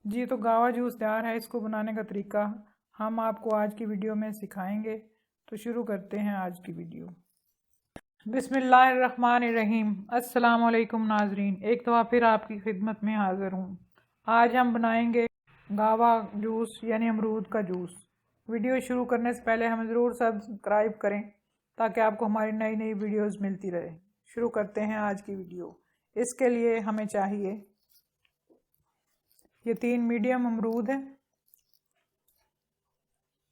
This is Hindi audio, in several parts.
जी तो गावा जूस तैयार है। इसको बनाने का तरीका हम आपको आज की वीडियो में सिखाएंगे। तो शुरू करते हैं आज की वीडियो। बिस्मिल्लाहिर्रहमानिर्रहीम। अस्सलाम वालेकुम नाजरीन, एक दफ़ा फिर आपकी खिदमत में हाज़िर हूँ। आज हम बनाएंगे गावा जूस यानी अमरूद का जूस। वीडियो शुरू करने से पहले हमें ज़रूर सब्सक्राइब करें ताकि आपको हमारी नई नई वीडियोज़ मिलती रहे। शुरू करते हैं आज की वीडियो। इसके लिए हमें चाहिए ये 3 मीडियम अमरूद है,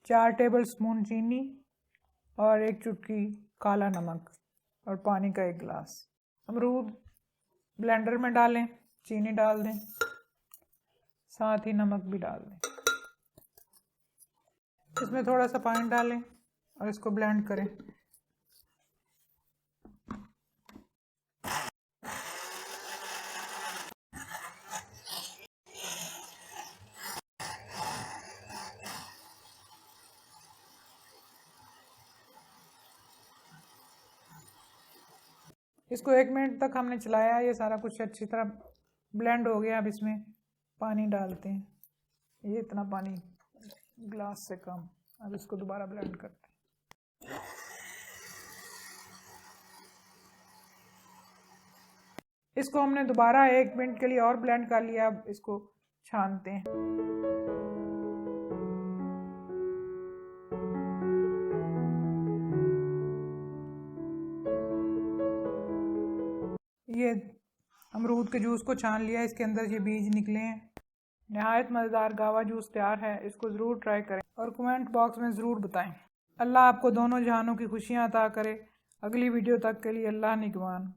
4 टेबल स्पून चीनी और 1 चुटकी काला नमक और पानी का 1 गिलास। अमरूद ब्लेंडर में डालें, चीनी डाल दें, साथ ही नमक भी डाल दें। इसमें थोड़ा सा पानी डालें और इसको ब्लेंड करें। इसको 1 मिनट तक हमने चलाया। ये सारा कुछ अच्छी तरह ब्लेंड हो गया। अब इसमें पानी डालते हैं, ये इतना पानी ग्लास से कम। अब इसको दोबारा ब्लेंड करते हैं। इसको हमने दोबारा 1 मिनट के लिए और ब्लेंड कर लिया। अब इसको छानते हैं। ये अमरूद के जूस को छान लिया, इसके अंदर ये बीज निकले हैं। नहायत मज़ेदार गावा जूस तैयार है। इसको ज़रूर ट्राई करें और कमेंट बॉक्स में ज़रूर बताएं। अल्लाह आपको दोनों जहानों की खुशियाँ अता करे। अगली वीडियो तक के लिए अल्लाह निगहबान।